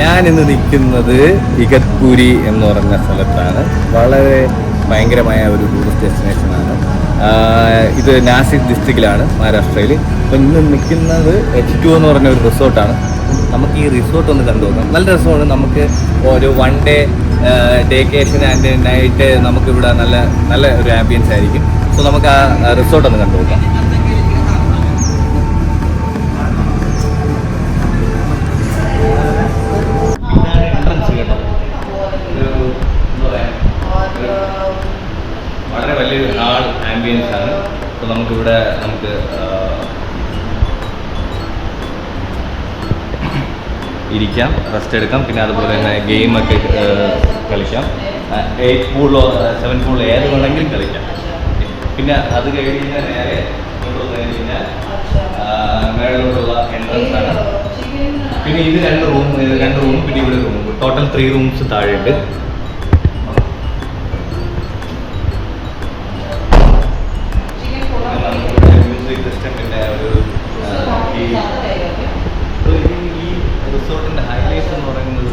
ഞാനിന്ന് നിൽക്കുന്നത് ഇഗത്പൂരി എന്ന് പറഞ്ഞ സ്ഥലത്താണ്. വളരെ ഭയങ്കരമായ ഒരു ടൂറിസ്റ്റ് ഡെസ്റ്റിനേഷനാണ്. ഇത് നാസിക് ഡിസ്ട്രിക്റ്റിലാണ്, മഹാരാഷ്ട്രയിൽ. അപ്പോൾ ഇന്ന് നിൽക്കുന്നത് H2 എന്ന് പറഞ്ഞ ഒരു റിസോർട്ടാണ്. നമുക്ക് ഈ റിസോർട്ട് ഒന്ന് കണ്ടു നോക്കാം. നല്ല രസമാണ്. നമുക്ക് ഒരു 1 ഡേ ഡേക്കേഷൻ ആൻഡ് നൈറ്റ് നമുക്കിവിടെ നല്ല ഒരു ആംബിയൻസ് ആയിരിക്കും. സോ നമുക്ക് ആ റിസോർട്ട് ഒന്ന് കണ്ടു നോക്കാം. വളരെ വലിയൊരു ഹാൾ ആംബിയൻസ് ആണ്. അപ്പോൾ നമുക്കിവിടെ ഇരിക്കാം, റെസ്റ്റ് എടുക്കാം. പിന്നെ അതുപോലെ തന്നെ ഗെയിമൊക്കെ കളിക്കാം. 8 പൂളോ 7 പൂളോ ഏത് വേണമെങ്കിലും കളിക്കാം. പിന്നെ അത് കഴിഞ്ഞ് നേരെ കൊണ്ടുവന്നു കഴിഞ്ഞാൽ മേളിലോട്ടുള്ള എൻട്രൻസ് ആണ്. പിന്നെ ഇത് 2 റൂം, പിന്നെ ഇവിടെ റൂം, ടോട്ടൽ 3 റൂംസ് താഴെയുണ്ട്. മ്യൂസിക് സിസ്റ്റം, പിന്നെ ഈ റിസോർട്ടിൻ്റെ ഹൈലൈറ്റ്സ് എന്ന് പറയുന്നത്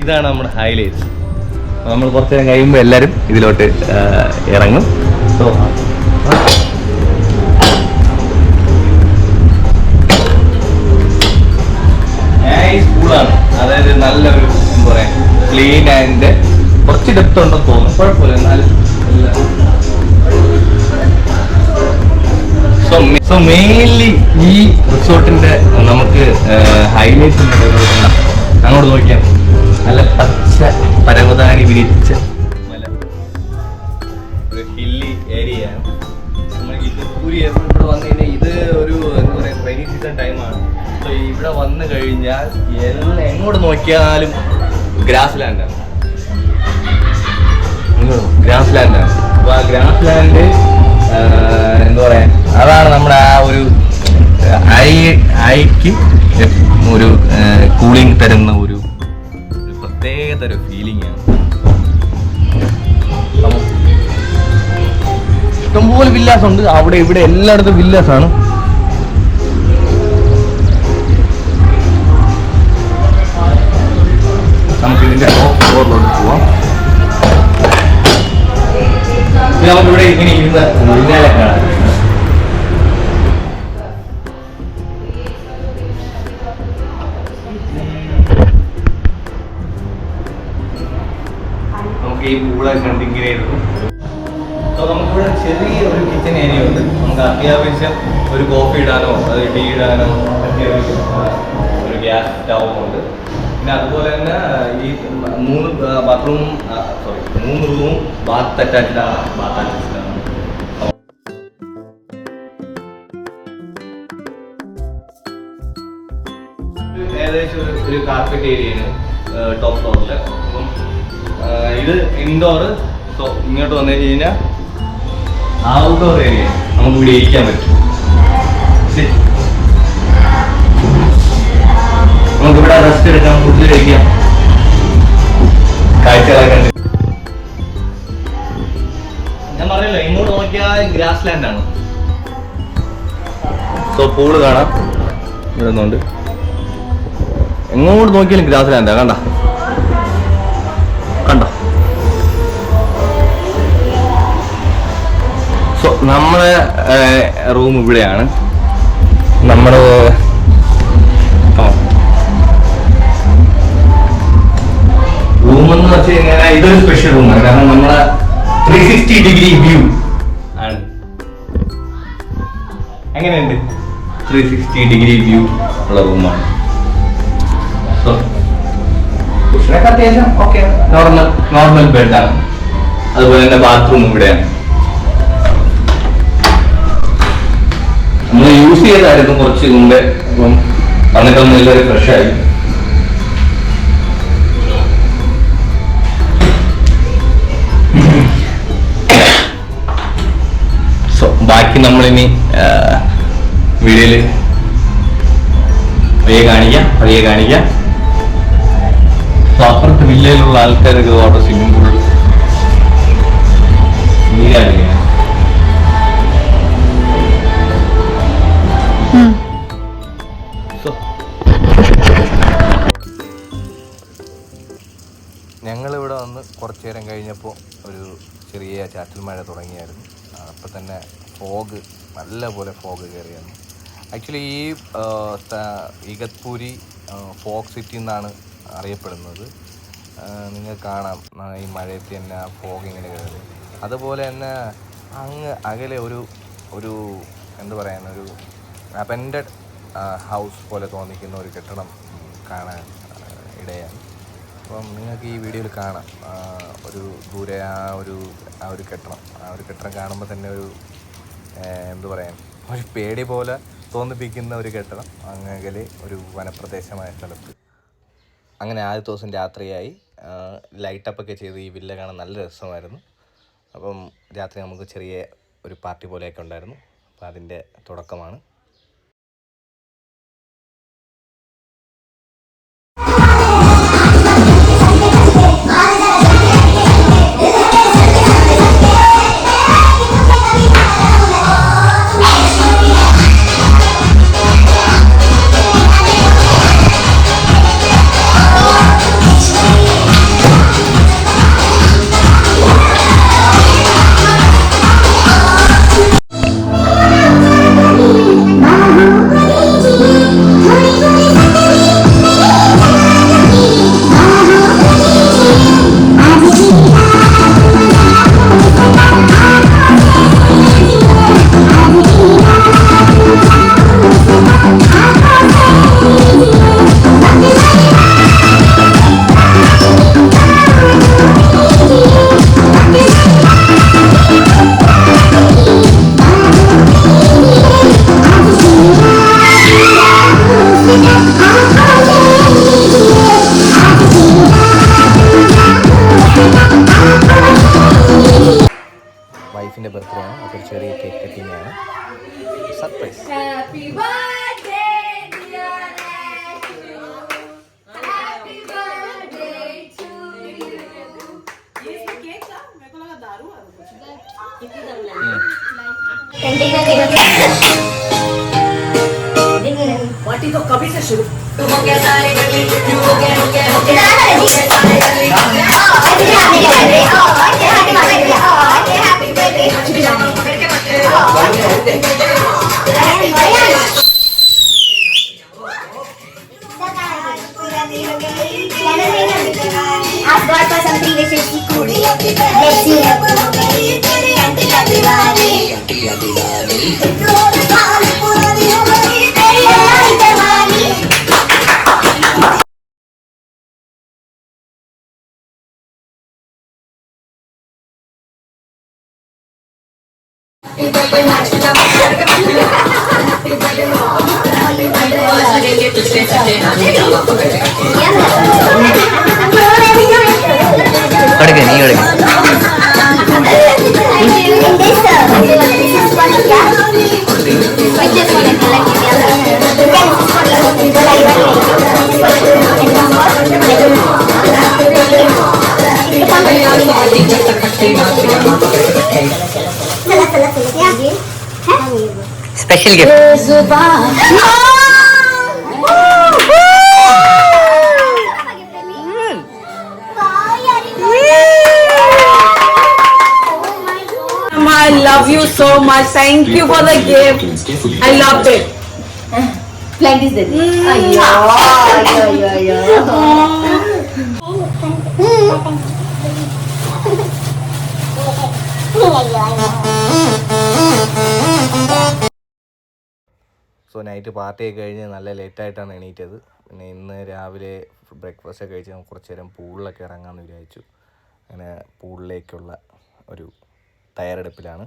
ഇതാണ് നമ്മുടെ ഹൈലൈറ്റ്സ്. നമ്മൾ കുറച്ച് നേരം കഴിയുമ്പോൾ എല്ലാവരും ഇതിലോട്ട് ഇറങ്ങും. സോ സ്കൂളാണ്, അതായത് നല്ലൊരു എന്താ പറയുക, ക്ലീൻ ആൻഡ് കുറച്ച് ഡെപ്ത് ഉണ്ടെന്ന് തോന്നുന്നു, കുഴപ്പമില്ല. എന്നാലും സോ മെയിൻലി ഈ റിസോർട്ടിന്റെ നമുക്ക് ഹൈലൈറ്റ്സ് അങ്ങോട്ട് നോക്കിയാൽ നല്ല പച്ച പരവതാനി വിരിച്ച ഒരു ഹില്ലി ഏരിയയാണ്. നമ്മൾ ഇഗത്പൂരി ഇവിടെ വന്നു കഴിഞ്ഞാൽ ഇത് ഒരു എന്താ പറയുക റെയിനി സീസൺ ടൈമാണ്. സോ ഇവിടെ വന്നു കഴിഞ്ഞാൽ എങ്ങോട്ട് നോക്കിയാലും ഗ്രാസ് ലാൻഡാണ്. അപ്പോൾ ആ ഗ്രാസ് ലാൻഡ് എന്താ പറയാ, അതാണ് നമ്മുടെ ആ ഒരു ഐക്ക് ഒരു കൂളിംഗ് തരുന്ന ഒരു പ്രത്യേകതര ഫീലിംഗ് ആണ്. ഇഷ്ടംപോലെ വില്ലാസ് ഉണ്ട് അവിടെ ഇവിടെ, എല്ലായിടത്തും വില്ലാസ് ആണ്. നമുക്ക് ഇതിന്റെ ടോപ്പ് ഫ്ലോറിലോട്ട് പോവാം. നമുക്കിവിടെ ഇങ്ങനെ ഇരുന്ന് ഊഞ്ഞാലെ കാണാം. നമുക്ക് ഈ പൂളൊക്കെ കണ്ട് ഇങ്ങനെ இருக்கும். സോ നമുക്കിവിടെ ചെറിയൊരു കിച്ചൺ ഏരിയ ഉണ്ട്. നമുക്ക് അത്യാവശ്യം ഒരു കോഫി ഇടാനോ അത് ടീ ഇടാനോ അത്യാവശ്യം ഒരു ഗ്യാസ് സ്റ്റൗവും ഉണ്ട്. പിന്നെ അതുപോലെ തന്നെ ഈ 3 റൂമും ബാത്ത് അറ്റാച്ച്ഡാണ്. ഏകദേശം ഒരു കാർപ്പറ്റ് ഏരിയയാണ് ടോപ്പ് ഫ്ലോറിൽ. അപ്പം ഇത് ഇൻഡോർ. സോ ഇങ്ങോട്ട് വന്നു കഴിഞ്ഞാൽ ഔട്ട്ഡോർ ഏരിയ, നമുക്ക് ഇവിടെ ഇരിക്കാൻ പറ്റും. നമുക്കിവിടെ റെസ്റ്റ് എടുക്കാം, ഫുഡ് കഴിക്കാം, കാഴ്ചകളൊക്കെ ഉണ്ട്. ഞാൻ പറഞ്ഞല്ലോ, ഇങ്ങോട്ട് നോക്കിയാൽ ഗ്രാസ് ലാൻഡ് ആണ്. സോ പൂള് കാണാം ഇവിടെ ഒന്നുണ്ട്. എങ്ങോട്ട് നോക്കിയാലും ഗ്രാസ് ലാൻഡാ. കണ്ടോ? സോ നമ്മുടെ റൂം ഇവിടെയാണ്. നമ്മുടെ റൂമെന്ന് വെച്ച് കഴിഞ്ഞാൽ ഇതൊരു സ്പെഷ്യൽ റൂമാണ്. കാരണം നമ്മളെ 360 ഡിഗ്രി വ്യൂ ആണ്. എങ്ങനെയുണ്ട്? 360 ഡിഗ്രി വ്യൂ ഉള്ള റൂമാണ്. സോ കുഷനൊക്കെ അത്യാവശ്യം ഓക്കെ, നോർമൽ ബെഡാണ്. അതുപോലെ തന്നെ ബാത്റൂം ഇവിടെയാണ്. നമ്മൾ യൂസ് ചെയ്തായിരുന്നു കുറച്ച് മുമ്പേ. അപ്പം വന്നിട്ടൊന്നും എല്ലാവരും ഫ്രഷായി. സോ ബാക്കി നമ്മളിനി വീഡിയോയിൽ പതിയെ കാണിക്കാം. സോ അപ്പുറത്തെ വില്ലയിലുള്ള ആൾക്കാരൊക്കെ വാട്ടർ സ്വിമ്മിംഗ് പൂൾ നീരാടുകയാണ്. ചാറ്റൽ മഴ തുടങ്ങിയായിരുന്നു. അപ്പോൾ തന്നെ ഫോഗ്, നല്ല പോലെ ഫോഗ് കയറിയായിരുന്നു. ആക്ച്വലി ഈ ഇഗത്പൂരി ഫോഗ് സിറ്റി എന്നാണ് അറിയപ്പെടുന്നത്. നിങ്ങൾക്ക് കാണാം ഈ മഴയത്ത് തന്നെ ആ ഫോഗ് ഇങ്ങനെ കയറി. അതുപോലെ തന്നെ അങ്ങ് അകലെ ഒരു എന്താ പറയുക, ഒരു അബൻഡഡ് ഹൗസ് പോലെ തോന്നിക്കുന്ന ഒരു കെട്ടിടം കാണാൻ ഇടയാണ്. അപ്പം നിങ്ങൾക്ക് ഈ വീഡിയോയിൽ കാണാം ഒരു ദൂരെ ആ ഒരു കെട്ടിടം കാണുമ്പോൾ തന്നെ ഒരു എന്താ പറയുക, ഒരു പേടി പോലെ തോന്നിപ്പിക്കുന്ന ഒരു കെട്ടിടം അങ്ങകലെ ഒരു വനപ്രദേശമായ സ്ഥലത്ത്. അങ്ങനെ ആദ്യത്തെ ദിവസം രാത്രിയായി. ലൈറ്റപ്പൊക്കെ ചെയ്ത് ഈ വില്ല കാണാൻ നല്ല രസമായിരുന്നു. അപ്പം രാത്രി നമുക്ക് ചെറിയ ഒരു പാർട്ടി പോലെയൊക്കെ ഉണ്ടായിരുന്നു. അപ്പോൾ അതിൻ്റെ തുടക്കമാണ്. വൈഫിൻ്റെ ബർത്ത്ഡേ ആണ്. അപ്പോൾ ചെറിയ കേക്ക് കട്ടിങ് ആണ്, surprise. Happy birthday dear Ashu, happy birthday to you. ये केक था, मेरे को लगा दारू है कुछ. कितनी दारू लगी? पार्टी तो कभी से शुरू. तू हो गया सारे गली, तू हो गया सारे गली. Happy birthday. Ask God for something which is good. Let's see. Special gift. I love you so much. Thank you for the gift. I loved it. Like this, then. Ayyo. So night പാർട്ടിയൊക്കെ കഴിഞ്ഞ് നല്ല ലേറ്റായിട്ടാണ് എണീറ്റത്. പിന്നെ ഇന്ന് രാവിലെ breakfast ഒക്കെ കഴിച്ച് കുറച്ച് നേരം പൂളിലൊക്കെ ഇറങ്ങാമെന്ന് വിചാരിച്ചു. അങ്ങനെ പൂളിലേക്കുള്ള ഒരു തയ്യാറെടുപ്പിലാണ്.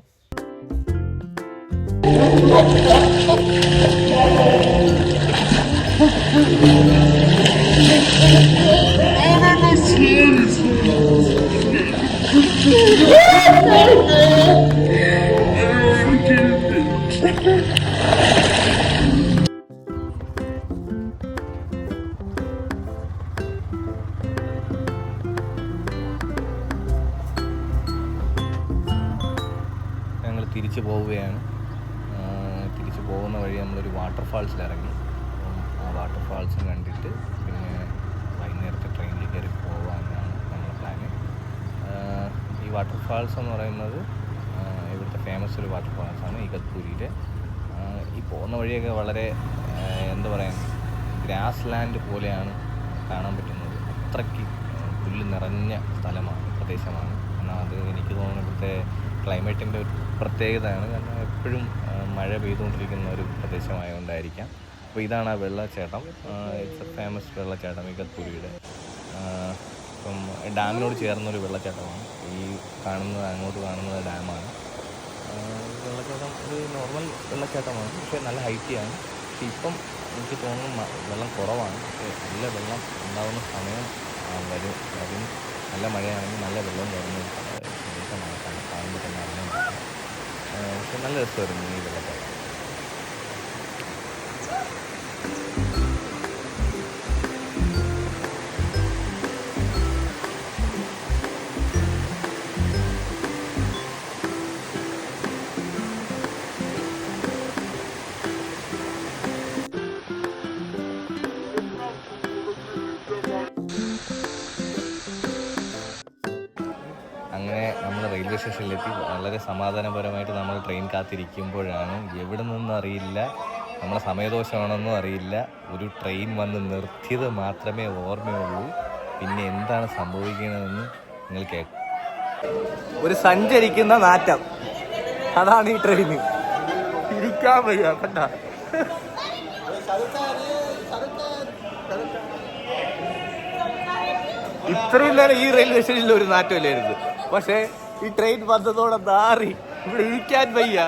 ഞങ്ങൾ തിരിച്ചു പോവുകയാണ്. തിരിച്ചു പോകുന്ന വഴി നമ്മളൊരു വാട്ടർഫാൾസിലിറങ്ങി. ആ വാട്ടർഫാൾസും കണ്ടിട്ട് പിന്നെ വൈകുന്നേരത്തെ ട്രെയിനിൽ കയറി പോകാനാണ് നമ്മുടെ പ്ലാന്. ഈ വാട്ടർഫാൾസ് എന്ന് പറയുന്നത് ഇവിടുത്തെ ഫേമസ് ഒരു വാട്ടർഫാൾസാണ് ഇഗത്പുരിയിലെ. ഈ പോകുന്ന വഴിയൊക്കെ വളരെ എന്താ പറയുക, ഗ്രാസ് ലാൻഡ് പോലെയാണ് കാണാൻ പറ്റുന്നത്. അത്രയ്ക്ക് പുല്ല് നിറഞ്ഞ സ്ഥലമാണ്, പ്രദേശമാണ്. എന്നാൽ അത് എനിക്ക് തോന്നുന്നു ഇവിടുത്തെ ക്ലൈമറ്റിൻ്റെ ഒരു പ്രത്യേകതയാണ്. കാരണം എപ്പോഴും മഴ പെയ്തുകൊണ്ടിരിക്കുന്ന ഒരു പ്രദേശമായതുകൊണ്ടായിരിക്കാം. അപ്പോൾ ഇതാണ് ആ വെള്ളച്ചാട്ടം. ഇറ്റ്സ് എ ഫേമസ് വെള്ളച്ചാട്ടം ഇഗത്പുരിയുടെ. ഇപ്പം ഡാമിനോട് ചേർന്നൊരു വെള്ളച്ചാട്ടമാണ്. ഈ കാണുന്നത്, അങ്ങോട്ട് കാണുന്നത് ഡാമാണ്. വെള്ളച്ചാട്ടം ഒരു നോർമൽ വെള്ളച്ചാട്ടമാണ്, പക്ഷേ നല്ല ഹൈറ്റിയാണ്. പക്ഷേ ഇപ്പം എനിക്ക് തോന്നുന്നു വെള്ളം കുറവാണ്. പക്ഷേ നല്ല വെള്ളം ഉണ്ടാകുന്ന സമയം വരും. നല്ല മഴയാണെങ്കിൽ നല്ല വെള്ളം വരുന്ന ഒരു പ്രദേശമാണ്. കാണുമ്പോൾ തന്നെ അറിയാൻ പറ്റും. പക്ഷെ നല്ല രസമായിരുന്നു ഈ വെള്ളച്ചാട്ടം. അങ്ങനെ നമ്മൾ റെയിൽവേ സ്റ്റേഷനിലെത്തി. വളരെ സമാധാനപരമായിട്ട് നമ്മൾ ട്രെയിൻ കാത്തിരിക്കുമ്പോഴാണ്, എവിടെ നിന്നും അറിയില്ല, നമ്മളെ സമയദോഷമാണെന്നും അറിയില്ല, ഒരു ട്രെയിൻ വന്ന് നിർത്തിയത് മാത്രമേ ഓർമ്മയുള്ളൂ. പിന്നെ എന്താണ് സംഭവിക്കുന്നതെന്ന് നിങ്ങൾ കേൾക്കും. ഒരു സഞ്ചരിക്കുന്ന നാറ്റം, അതാണ് ഈ ട്രെയിന്. ഇരിക്കാൻ വയ്യ. കണ്ട, ഇത്രയും നേരം ഈ റെയിൽവേ സ്റ്റേഷനിൽ ഒരു നാറ്റമില്ലായിരുന്നു. പക്ഷേ ഈ ട്രെയിൻ വന്നതോടെ നാറി, ഇവിടെ ഇരിക്കാൻ വയ്യ.